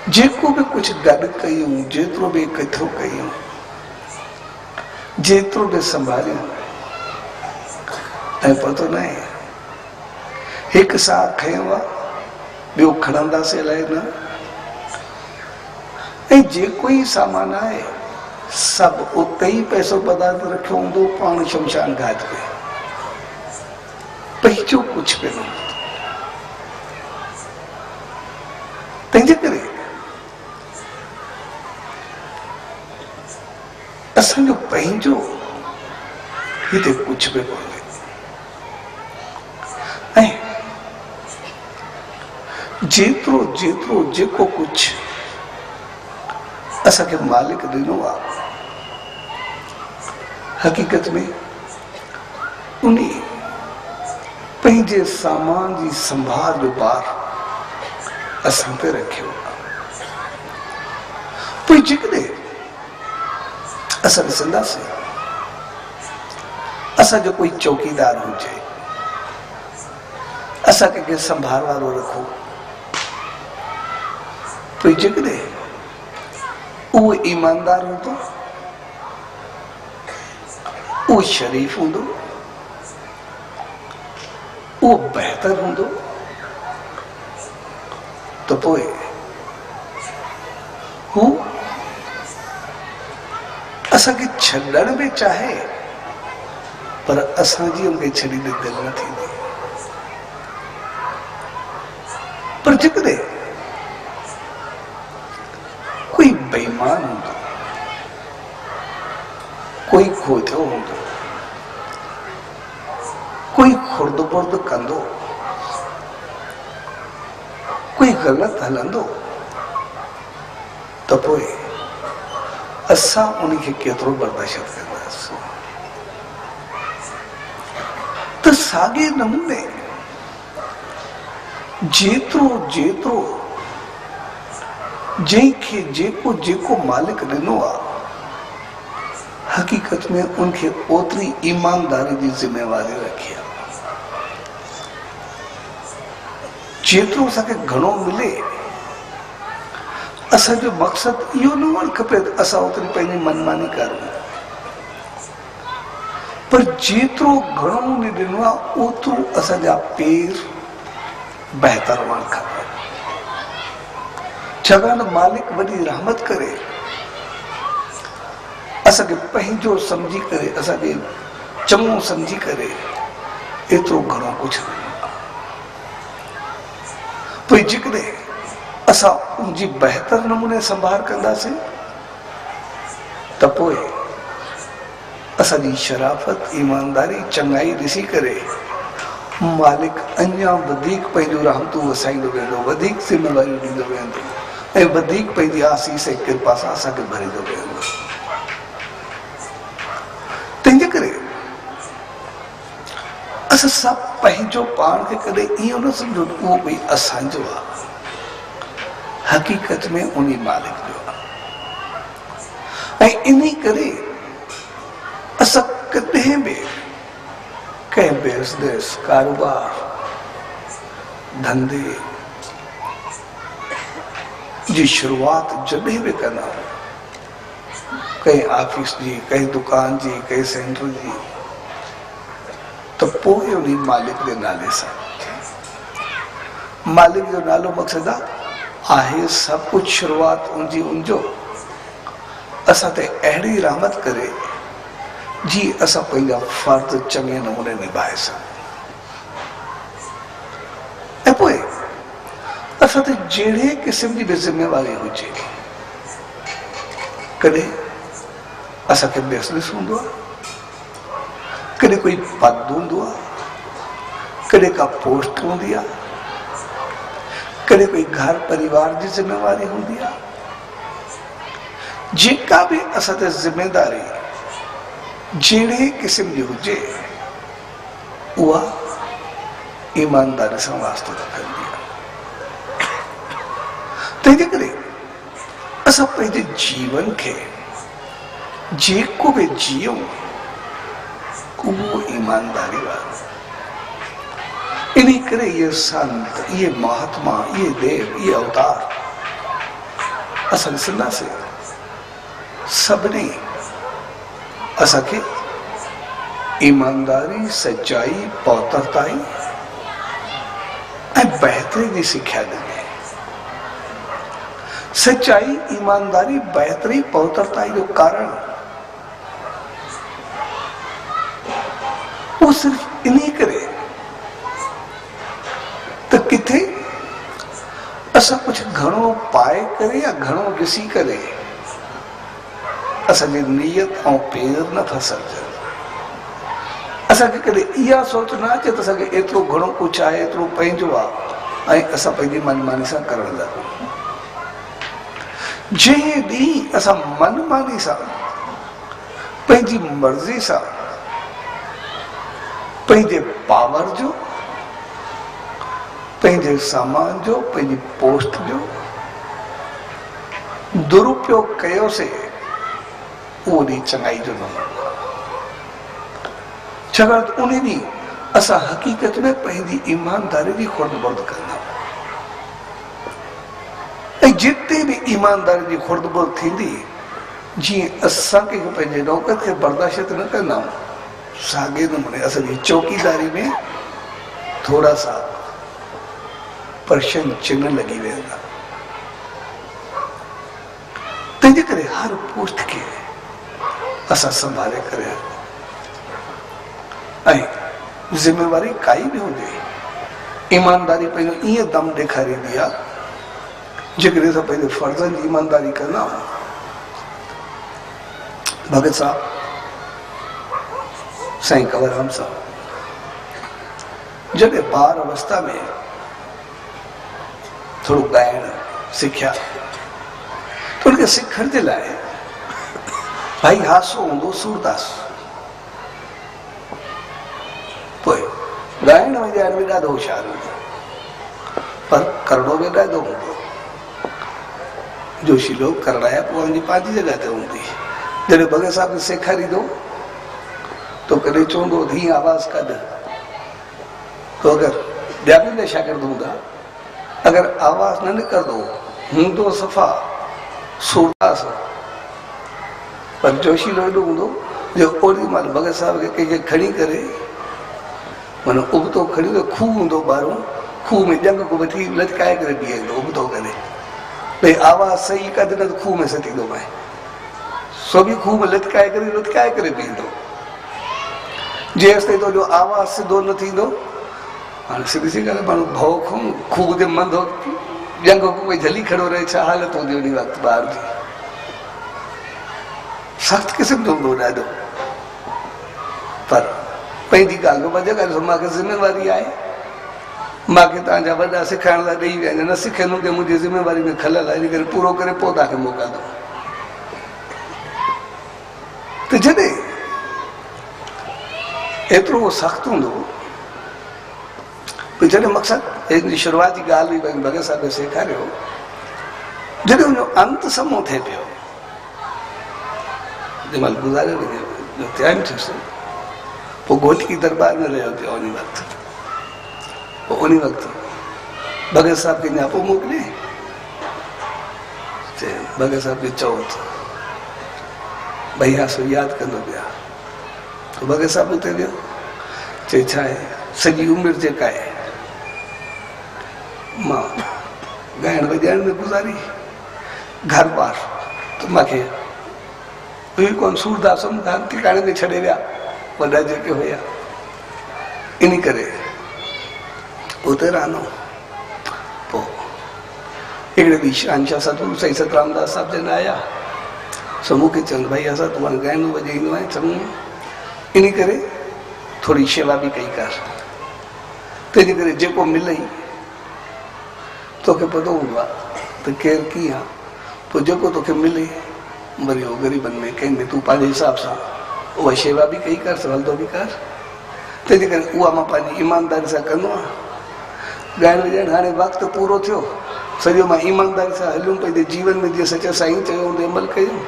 जेको भी कुछ गड कयूं, जेतिरो भी इकठो कयूं, जेतिरो भी संभालियूं, ऐं पतो न आहे हिकु साह खयो आहे, ॿियो खणंदासीं अलाए न। ऐं जेको ई सामान आहे सभु उते ई पैसो पदार्थ रखियो हूंदो, पाण शमशान घाट ते पंहिंजो कुझु बि न हूंदो। तंहिंजे करे असांजो पंहिंजो हिते कुझु बि कोन्हे। ऐं जेतिरो जेतिरो जेको कुझु असांखे मालिक ॾिनो आहे, हक़ीक़त में उन पंहिंजे सामान जी संभाल जो भार असां ते रखियो। पोइ जेकॾहिं असां ॾिसंदासीं असांजो कोई चौकीदार हुजे, असां कंहिंखे संभाल वारो रखो, पोइ जेकॾहिं उहो ईमानदार हूंदो, उहो शरीफ़ हूंदो, उहो बहितर हूंदो, त पोइ हू असांखे छॾण बि चाहे, पर असांजी उनखे छॾींदे दिलि न थींदी। पर जेकॾहिं कोई बेईमान हूंदो, कोई खोथियो हूंदो, कोई खुर्द बुर्द कंदो, कोई ग़लति हलंदो, त पोइ असां उनखे केतिरो बर्दाश्त कंदासीं। त साॻे नमूने जेतिरो जेतिरो जंहिंखे जेको जेको मालिक ॾिनो आहे, हक़ीक़त में उनखे ओतिरी ईमानदारी जी ज़िम्मेवारी रखी आहे। जेतिरो असांखे घणो मिले, असांजो मक़सदु इहो न हुअणु खपे त असां ओतिरी पंहिंजी मनमानी करूं, पर जेतिरो घणो उन ॾिनो आहे ओतिरो असांजा पेर बहितर हुअणु खपे। छाकाणि मालिक वॾी रहमत करे असांखे पंहिंजो सम्झी करे, असांखे चङो सम्झी करे एतिरो घणो कुझु ॾिनो। पोइ जेकॾहिं असां उनजी बहितर नमूने संभाल कंदासीं, त पोइ असांजी शराफ़त, ईमानदारी, चङाई ॾिसी करे मालिक अञा वधीक पंहिंजूं रहमतूं वसाईंदो वेंदो, वधीक ज़िम्मेवारियूं ॾींदो वेंदो, ऐं वधीक पंहिंजी आसीस ऐं कृपा सां असांखे भरींदो वेंदो। तंहिंजे करे असां सभु पंहिंजो पाण खे कॾहिं ईअं न सम्झो त उहो कोई असांजो आहे, हक़ीक़त में उन मालिक जो आहे। ऐं इन करे असां कॾहिं बि कंहिं बिज़नेस, कारोबार, धंधे जी शुरूआत जॾहिं बि कंदा आहियूं, कंहिं ऑफिस जी, कंहिं दुकान जी, कंहिं सेंटर जी, त पोइ उन मालिक जे नाले सां, मालिक जो नालो मक़सदु आहे सभु कुझु शुरूआत उनजी उनजो, असां ते अहिड़ी रहमत करे जी असां पंहिंजा फर्ज़ चङे नमूने निभाए सघूं। ऐं पोइ असां ते जहिड़े क़िस्म जी बि ज़िम्मेवारी हुजे, कॾहिं असांखे बिज़नेस हूंदो आहे, कॾहिं कोई पद हूंदो आहे, कॾहिं का पोस्ट हूंदी आहे, कॾहिं कोई घर परिवार जी ज़िम्मेवारी हूंदी आहे। जेका बि असां ते ज़िम्मेदारी जहिड़े क़िस्म जी हुजे, उहा ईमानदारी सां वास्तो रखंदी आहे। तंहिंजे करे असां पंहिंजे जीवन खे जेको बि जियूं, उहो ईमानदारी वारो। इन करे ये संत, ये महात्मा, ये देव, ये अवतार असां ॾिसंदासीं सभिनी असांखे ईमानदारी, सच्चाई, पौतरताई ऐं बहितरी जी सिख्या ॾिनी। सच्चाई, ईमानदारी, बहितरी, पौतरताई जो कारण वो सिर्फ इन्हीं करे त किथे असां कुछ घणो पाए करे या घणो ॾिसी करे असांजी नियत ऐं पेर न फसजनि। असांखे कॾहिं इहा सोच न अचे त असांखे एतिरो घणो कुझु आहे, एतिरो पंहिंजो आहे ऐं असां पंहिंजी मनमानी सां करण लॻूं। जंहिं ॾींहुं असां मनमानी सां, पंहिंजी मर्ज़ी सां, पंहिंजे पावर जो, पंहिंजे सामान जो, पंहिंजी पोस्ट जो दुरुपयोग कयोसीं, उहो ॾींहुं चङाई जो न हूंदो। छाकाणि त उन ॾींहुं असां हक़ीक़त में पंहिंजी ईमानदारी जी खुर्द-बुर्द कंदा। ऐं जिते बि ईमानदारी जी खुर्द-बुर्द थींदी, जीअं असां कंहिंखे पंहिंजे नौकर खे बर्दाश्त न कंदा आहियूं, साॻे नमूने असांजी चौकीदारी में थोरा सा प्रश्न चिन्ह लॻी वेंदा। तंहिंजे करे हर पोस्ट खे असां संभाले करे ऐं ज़िम्मेवारी काई बि हुजे, ईमानदारी पंहिंजो ईअं दम ॾेखारींदी आहे जेकॾहिं असां पंहिंजे फर्ज़नि जी ईमानदारी कंदा आहियूं। भगत साहब, साईं कंवरराम साहब जॾहिं ॿार अवस्था में थोरो ॻाइण सिखिया त उनखे सिखण जे लाइ भाई हासो हूंदो, सूरदास, पोइ ॻाइण में ॻाइण में ॾाढो होशियारु हूंदो, पर करणो में ॾाढो हूंदो। जोशी लोग करण जा पोइ उनजी पंहिंजी जॻह ते हूंदी। जॾहिं भगत साहब खे सेखारींदो तो कॾहिं चवंदो हीअं आवाज़ कढ, तो अगरि ॿिया बि न शागिर्द हूंदा, अगरि आवाज़ न निकिरंदो हूंदो सफ़ा सूरदास, पर जोशी एॾो हूंदो जो ओॾी महिल भगत साहब खे कंहिंखे खणी करे माना उबतो खणी करे खूह हूंदो ॿाहिरों, खूह में ॼंग को वठी लटकाए करे बीहंदो उबतो करे, भई आवाज़ सही कढ न त खूह में सटींदो मां, सो बि खूह में लटकाए करे बीहंदो। जेसिताईं तुंहिंजो आवाज़ सिधो न थींदो, हाणे सिधी सी ॻाल्हि, माण्हू भउ खां खूह ते मंदो ॼंग को कोई झली खड़ो रहे, छा हालत हूंदी उन वक़्तु ॿार जी, सख़्तु क़िस्म जो हूंदो ॾाढो। पर पंहिंजी ॻाल्हि खां वधीक ॻाल्हि मूंखे ज़िम्मेवारी आहे, मूंखे तव्हांजा वॾा सिखाइण लाइ ॾेई विया आहिनि, न सिखंदुमि की मुंहिंजी ज़िम्मेवारी में खलल आहे, इन करे पूरो करे पोइ तव्हांखे मोकिलींदुमि। त जॾहिं एतिरो सख़्तु हूंदो, जॾहिं मक़सदु हिन शुरूआती ॻाल्हि बि भगत साहब खे सेखारियो, जॾहिं हुनजो अंत समो थिए पियो, जंहिं महिल गुज़ारे वञे टाइम थियुसि, पोइ घोटकी दरबार में रहियो पियो उन वक़्तु। पोइ उन वक़्तु भगत साहब खे नियापो मोकिले, चए भगत साहब खे चओ त भई हासो यादि कंदो पिया। तो भगत साहब उते वियो, चए छा आहे, सॼी उमिरि जेका आहे मां ॻाइण वॼाइण में गुज़ारी, घर बार त मूंखे हुई कोन, सूरदास टिकाणे में छॾे विया वॾा जेके हुया, इन करे उते रहंदो। पोइ हिकिड़े ॾींहुं शहंशाह सतगुरु साईं सतरामदास साहिब जन आया, सो मूंखे चवनि भई असां तूं हाणे ॻाइणो वॼाईंदो आहे चङो, इन करे थोरी शेवा बि कई कर, तंहिंजे करे जेको मिलई तोखे पतो हूंदो आहे त केरु कीअं आहे, पोइ जेको तोखे मिले वरी उहो ग़रीबनि में कंहिंमें तूं पंहिंजे हिसाब सां उहा शेवा बि कई कर, हलंदो बि कर। तंहिंजे करे उहा मां पंहिंजी ईमानदारी सां कंदो आहियां। ॻाइण वॼाइण हाणे वक़्तु पूरो थियो, सॼो मां ईमानदारी सां हलियूं, पंहिंजे जीवन में जीअं सच साईं चयो हूंदो अमल कयूं।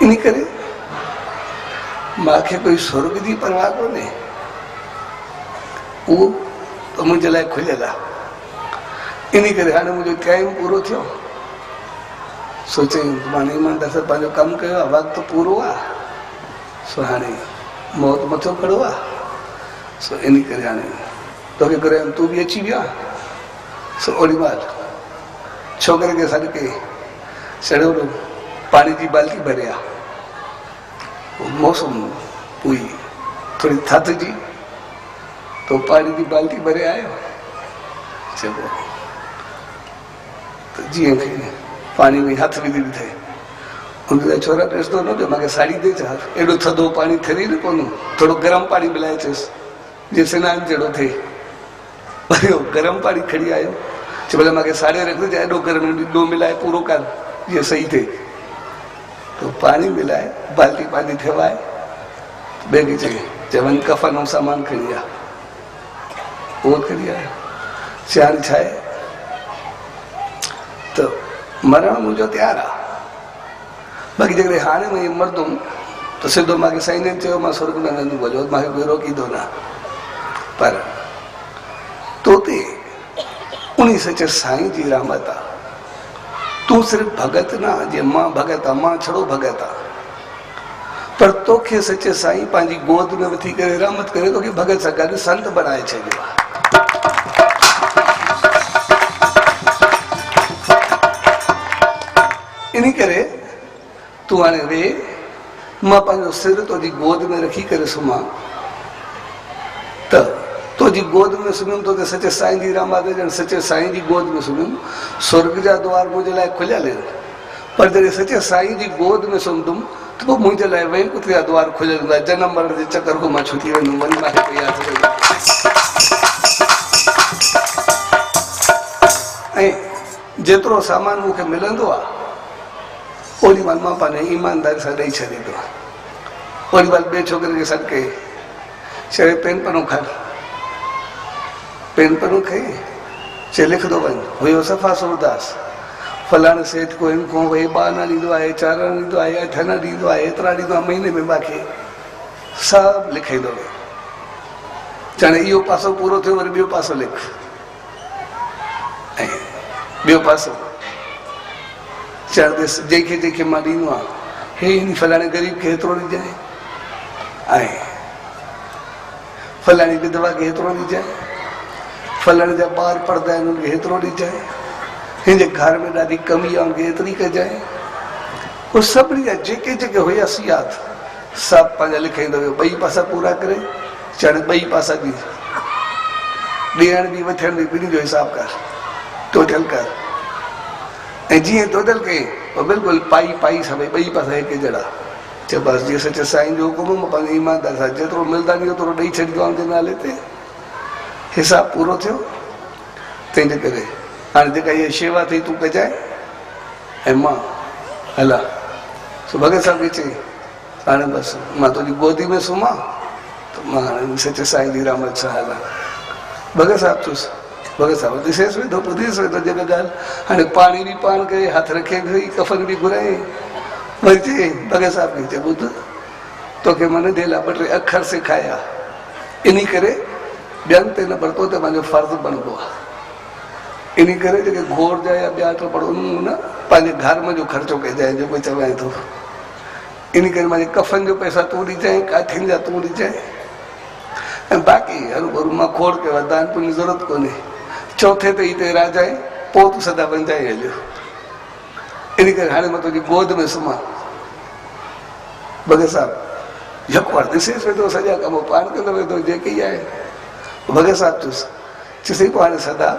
इन करे मूंखे कोई स्वर्ग जी परवाह कोन्हे, उहो त मुंहिंजे लाइ खुलियल आहे। इन करे हाणे मुंहिंजो टाइम पूरो थियो, सोचे माने ईमानदार सां पंहिंजो कमु कयो आहे, वक़्तु पूरो आहे, सो हाणे मौत मथो खड़ो आहे, सो इन करे हाणे तोखे घुरायमि, तूं बि अची वियो आहे। सो ओड़ी महिल छोकिरे खे सॾु कई, चढ़ियो पाणी जी बाल्टी भरे आ। मौसम हुई थोड़ी थधिजी, तो पाणी जी बाल्टी भरे आयो। चइबो तो जीअं पानी में हथ विझी ॾिठे, उनजा छोरा ॾिसंदो न पियो, मूंखे साड़ी दे छा, एॾो थधो पाणी थिए न कोन, थोरो गरम पाणी मिलाए चयुसि जे सनानु जहिड़ो थिए। वरी गरम पाणी खणी आयो, चए भले मूंखे साड़े रखिजे, एॾो गरम ॾो मिलाए पूरो कर जीअं सही थिए। तो पानी मिलाए बाल्टी पानी ठेवाए, ॿिए खे चई वञ कफन ऐं सामान खणी आ, उहो खणी आयो। हाणे छा आहे त मरण मुंहिंजो तयारु आहे, बाक़ी जेकॾहिं हाणे मां इहो मरदुमि त सिधो मूंखे साईं जन चयो मां स्वर्ग में वेंदुमि, भलो मूंखे कोई रोकींदो न। पर तोते उन सचे साईं जी रहमत आहे, तूं सिर्फ़ु भगत न, जीअं मां भगत आहे, मां छड़ो भगत आहे, पर तोखे सचे साईं पंहिंजी गोद में वठी करे रहमत करे तोखे भगत सां गॾु संत बणाए छॾियो आहे। इन करे तूं हाणे वे, मां पंहिंजो सिर तुंहिंजी गोद में रखी करे सुम्हां, त तुंहिंजी गोद में सुम्हियुमि तो सचे साईं जी रहमत ॼण सचे साईं जी गोद में सुम्हियुमि, स्वर्ग जा द्वार मुंहिंजे लाइ खुलियल आहिनि। पर जॾहिं सचे साईं जी गोद में सुम्हंदुमि त पोइ मुंहिंजे लाइ वैकुंठ जा द्वार खुलियल हूंदा, जनम मरण जे चकर खां मां छुटी वेंदुमि, वरी मूंखे कोई यादि न। ऐं जेतिरो सामान मूंखे मिलंदो आहे ओॾी महिल मां पंहिंजे ईमानदारी सां ॾेई छॾींदो आहे। ओॾी महिल ॿिए छोकिरे खे सॾु कई, चए पेन पनो खण, पेन पनो खई, चए लिखंदो वञ। हुयो सफ़ा सूरदास, फलाणे सेठ को हिन खां भई 2 आना ॾींदो आहे, 4 आना ॾींदो आहे, 8 आना ॾींदो आहे, एतिरा ॾींदो आहे महीने में, मूंखे सभु लिखाईंदो वियो। चणे इहो पासो पूरो थियो, वरी ॿियो पासो लिख, ऐं ॿियो पासो चवंदुसि जंहिंखे जंहिंखे मां ॾींदो आहियां, हे हिन फलाणे ग़रीब खे हेतिरो ॾिजांइ, ऐं फलाणी विधवा खे हेतिरो ॾिजांइ, फलाणे जा ॿार पढ़ंदा आहिनि उनखे हेतिरो ॾिजांइ, हिन जे घर में ॾाढी कमी आहे उनखे एतिरी कजांइ। उहो सभिनी जा जेके जेके हुयसि यादि सभु पंहिंजा लिखाईंदो वियो, 2 पासा पूरा करे। चढ़ 2 पासा बि ॾियण बि वठण बि ॿिन्ही जो हिसाबु कर, टोटल कर। ऐं जीअं टोटल कई पोइ बिल्कुलु पाई पाई सभई 2 पासा हिकु जहिड़ा। चए बसि जीअं सचे साईं जो हुकुम, मां पंहिंजे ईमानदार सां जेतिरो मिलंदा नी ओतिरो ॾेई छॾींदो आहियां उनजे नाले ते। हिसाबु पूरो थियो, तंहिंजे करे हाणे जेका इहा शेवा अथई तूं कजांइ, ऐं मां हला। सो भगत साहिब खे चई हाणे बसि मां तुंहिंजी गोदी में सुम्हां, त मां हाणे सचे साईं जी रहमत सां हलां। भगत साहिबु चुसि, भगत साहिबु ॾिसेसि वेठो, ॿुधेसि वेठो जेका ॻाल्हि। हाणे पाणी बि पाण करे, हथ रखे बि, कफन बि घुराए, वरी चई भगत साहिब खे, चए ॿुध तोखे मां नंढे लाइ 2-3 अखर सेखारिया, इन करे ॿियनि ते न पर तो ते पंहिंजो फर्ज़ु बणिबो आहे। इन करे जेके घोर जा या ॿिया टपड़ न पंहिंजे घर में जो ख़र्चो कजांइ, जेको चवाए थो। इन करे मुंहिंजे कफन जो पैसा तूं ॾिजांइ, काठियुनि जा तूं ॾिजांइ, ऐं बाक़ी हरू भरू मां खोड़ कयो आहे, दान पुण्य जी ज़रूरत कोन्हे। चौथे ते हिते राजाए, पोइ तूं सदा वञाए हलियो। इन करे हाणे मां तुंहिंजी गोद में सुम्हां। भगत साहिबु यको बार ॾिसेसि वेठो, सॼा कम पाण कंदो वेठो जेके ई आहे। भगत साहिबु चुसि, चइसि पोइ हाणे सदा,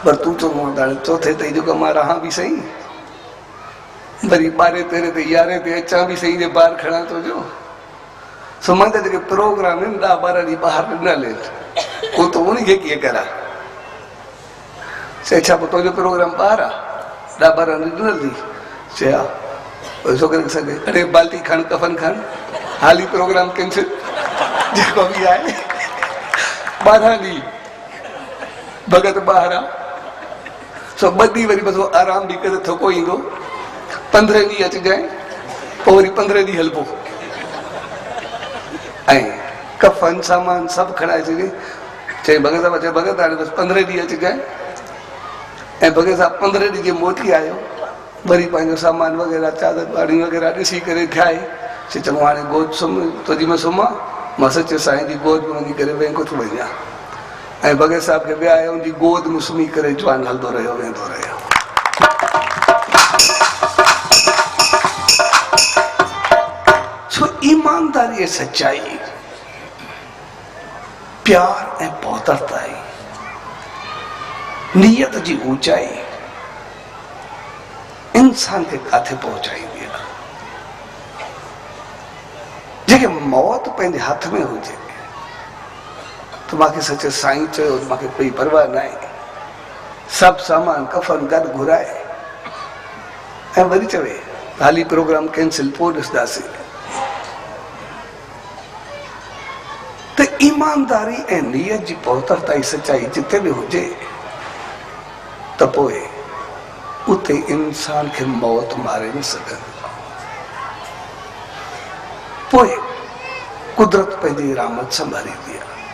पर तूं चओ हाणे चौथे ते जेको मां रहां बि सही, वरी 12-13 ते 11 ते अचां बि सही, जे ॿार खणा थो जो। सो मुंहिंजा जेके प्रोग्राम आहिनि 10-12 ॾींहं ॿाहिरि ॾिनल आहिनि, उहो त उनखे कीअं करां। चए छा पोइ तुंहिंजो प्रोग्राम ॿाहिरि आहे, 10-12 ॾींहं ॾिनल थी। चए हा। छोकिरे खे सघे अरे बाल्टी खण, कफन खण, हाली प्रोग्राम कैंसिल, जेको बि आहे 12 ॾींहं भगत ॿाहिरि आहे। सो 2 ॾींहं वरी बसि आराम बि करे थको ईंदो, 15 ॾींहं अचिजांइ, पोइ वरी 15 ॾींहं हलिबो, ऐं कफन सामान सभु खणाए छॾे। चई भगत साहिबु, चए भगत हाणे बसि 15 ॾींहं अचिजांइ। ऐं भगत साहिबु 15 ॾींहं मोटी आयो, वरी पंहिंजो सामान वग़ैरह चादर पाणी वग़ैरह ॾिसी करे खाए से चङो हाणे गोद सुम्ह तुंहिंजी में सुम्हां मां सचे साईं जी गोद में वञी करे बैंक थो वञा ऐं बग़ैर साहिब खे विहाए उनजी गोद में सुम्ही करे जवान हलंदो रहियो वेंदो रहियो। सो ईमानदारी ऐं सच्चाई प्यार ऐं पौतरताई नीयत जी ऊंचाई इंसान के काथे पहुंचाईंदी आहे। जेके मौत पंहिंजे हथ में हुजे तो मूंखे सचे साईं चयो मूंखे कोई परवाह न आहे सभु सामान कफन गॾु घुराए ऐं वरी चवे हाली प्रोग्राम कैंसिल पोइ ॾिसंदासीं। त ईमानदारी ऐं नीयत जी पहुतरताई सच्चाई जिते बि हुजे त पोइ उते इंसान खे मौत मारे न सघंदी। पोइ कुदरत पंहिंजी रहमत संभालींदी आहे।